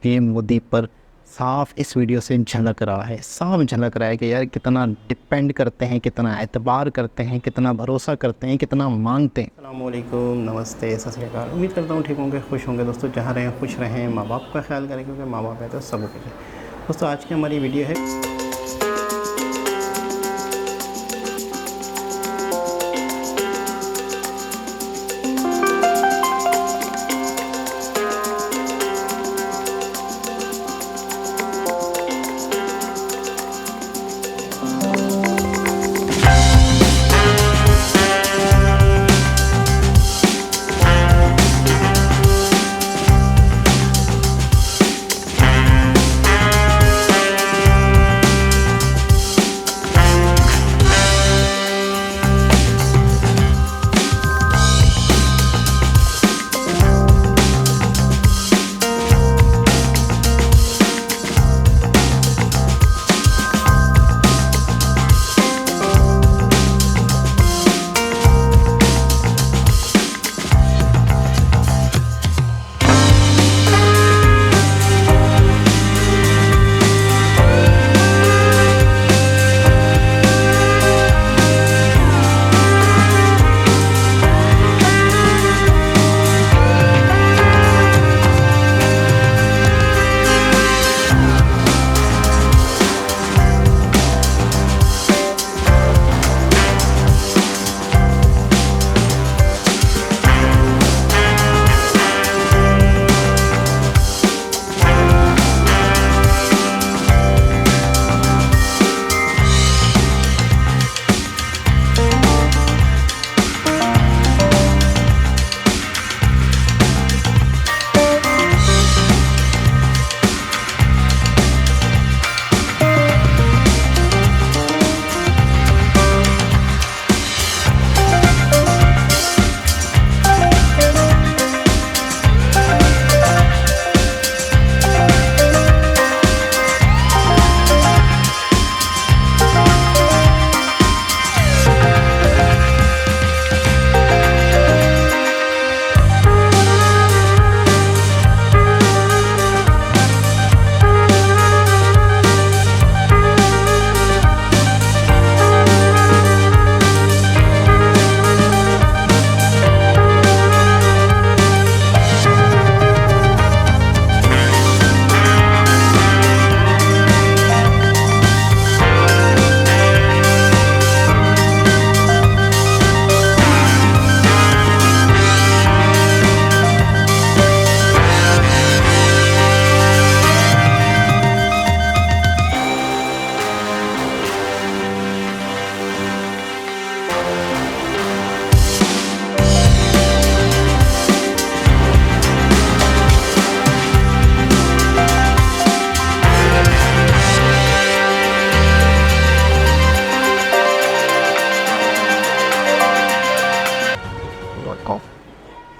PM Modi पर साफ इस वीडियो से झलक रहा है, साफ झलक रहा है कि यार कितना डिपेंड करते हैं, कितना एतबार करते हैं, कितना भरोसा करते हैं, कितना मांगते हैं। अस्सलामुअलैकुम, नमस्ते, सत श्री अकाल। उम्मीद करता हूँ ठीक होंगे, खुश होंगे दोस्तों। जहाँ रहें खुश रहें, माँ बाप का ख्याल करें क्योंकि माँ बाप है तो सब कुछ है। दोस्तों आज की हमारी वीडियो है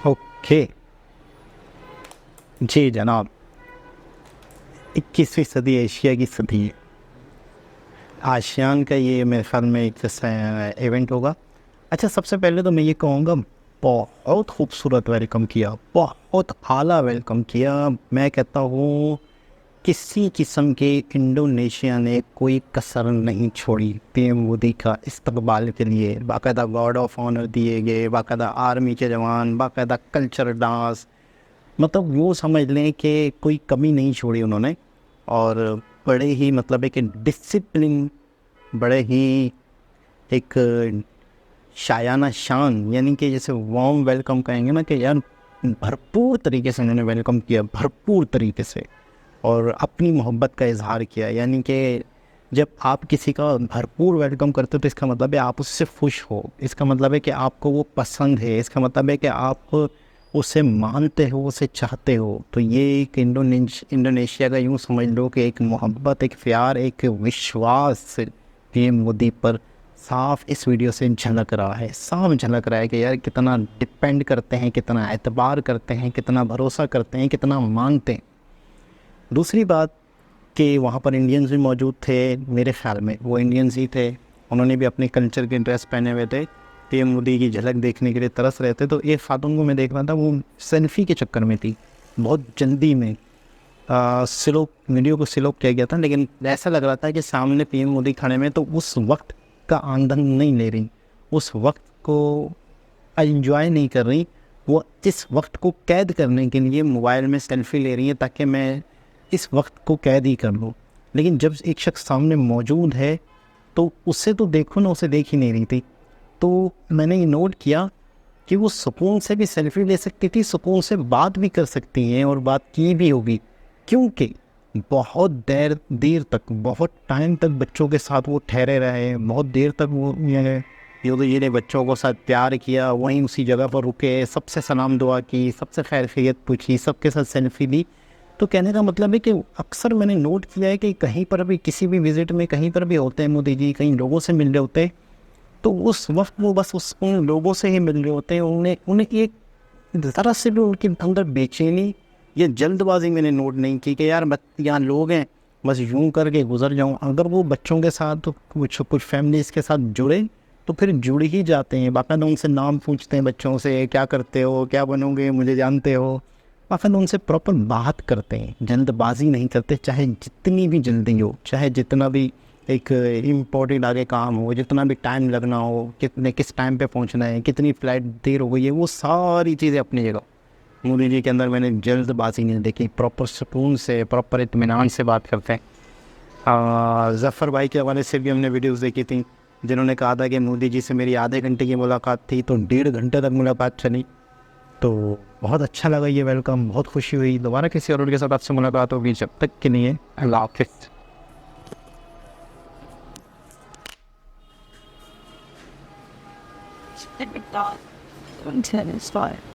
ओके जी जनाब। 21वीं सदी एशिया की सदी है। आसियान का ये मेरे ख्याल में एक इवेंट होगा। अच्छा, सबसे पहले तो मैं ये कहूँगा बहुत खूबसूरत वेलकम किया, बहुत आला वेलकम किया। मैं कहता हूँ किसी किस्म के इंडोनेशिया ने कोई कसर नहीं छोड़ी पीएम मोदी का इस्तकबाल के लिए। बाकायदा गार्ड ऑफ ऑनर दिए गए, बाकायदा आर्मी के जवान, बाकायदा कल्चर डांस, मतलब वो समझ लें कि कोई कमी नहीं छोड़ी उन्होंने। और बड़े ही मतलब एक डिसिप्लिन, बड़े ही एक शायाना शान, यानी कि जैसे वार्म वेलकम कहेंगे ना कि यार भरपूर तरीके से उन्होंने वेलकम किया, भरपूर तरीके से, और अपनी मोहब्बत का इजहार किया। यानी कि जब आप किसी का भरपूर वेलकम करते हो तो इसका मतलब है आप उससे खुश हो, इसका मतलब है कि आपको वो पसंद है, इसका मतलब है कि आप उसे मानते हो, उसे चाहते हो। तो ये एक इंडोनेशिया का यूँ समझ लो कि एक मोहब्बत, एक प्यार, एक विश्वास पीएम मोदी पर साफ इस वीडियो से झलक रहा है, साफ झलक रहा है कि यार कितना डिपेंड करते हैं, कितना एतबार करते हैं, कितना भरोसा करते हैं, कितना मांगते हैं। दूसरी बात कि वहाँ पर इंडियंस भी मौजूद थे, मेरे ख्याल में वो इंडियंस ही थे, उन्होंने भी अपने कल्चर के ड्रेस पहने हुए थे, पीएम मोदी की झलक देखने के लिए तरस रहे थे। तो एक खातून को मैं देख रहा था, वो सेल्फ़ी के चक्कर में थी, बहुत जल्दी में, स्लो वीडियो को स्लो किया गया था, लेकिन ऐसा लग रहा था कि सामने पीएम मोदी खड़े में तो उस वक्त का आनंद नहीं ले रही, उस वक्त को एंजॉय नहीं कर रही, वो इस वक्त को कैद करने के लिए मोबाइल में सेल्फी ले रही है ताकि मैं इस वक्त को कैद ही कर लूँ। लेकिन जब एक शख्स सामने मौजूद है तो उससे तो देखो ना, उसे देख ही नहीं रही थी। तो मैंने ये नोट किया कि वो सुकून से भी सेल्फी ले सकती थी, सुकून से बात भी कर सकती हैं और बात की भी होगी, क्योंकि बहुत देर तक, बहुत टाइम तक बच्चों के साथ वो ठहरे रहे, बहुत देर तक वो ये ने बच्चों को साथ प्यार किया, वहीं उसी जगह पर रुके, सबसे सलाम दुआ की, सबसे खैर खैरियत पूछी, सबके साथ सेल्फी ली। तो कहने का मतलब है कि अक्सर मैंने नोट किया है कि कहीं पर भी, किसी भी विज़िट में कहीं पर भी होते हैं मोदी जी, कहीं लोगों से मिल रहे होते हैं, तो उस वक्त वो बस उन लोगों से ही मिल रहे होते हैं। उन्हें एक ज़रा से भी उनके अंदर बेचैनी या जल्दबाजी मैंने नोट नहीं की कि यार यहाँ लोग हैं, बस यूं करके गुजर जाऊं। अगर वो बच्चों के साथ तो कुछ फैमिलीज़ के साथ जुड़े तो फिर जुड़ ही जाते हैं। बाकायदा उनसे नाम पूछते हैं बच्चों से, क्या करते हो, क्या बनोगे, मुझे जानते हो। बाकायदा उनसे प्रॉपर बात करते हैं, जल्दबाजी नहीं करते, चाहे जितनी भी जल्दी हो, चाहे जितना भी एक इम्पोर्टेंट आगे काम हो, जितना भी टाइम लगना हो, किस टाइम पे पहुंचना है, कितनी फ़्लाइट देर हो गई है, वो सारी चीज़ें अपनी जगह। मोदी जी के अंदर मैंने जल्दबाजी नहीं देखी, प्रॉपर सुकून से, प्रॉपर इत्मीनान से बात करते हैं। ज़फ़र भाई के हवाले से भी हमने वीडियोस देखी थी, जिन्होंने कहा था कि मोदी जी से मेरी आधे घंटे की मुलाकात थी तो 1.5 घंटे तक मुलाकात चली। तो बहुत अच्छा लगा ये वेलकम, बहुत खुशी हुई। दोबारा किसी और के साथ आपसे मुलाकात होगी, जब तक के लिए अल्लाह हाफ़िज़। Content is fine.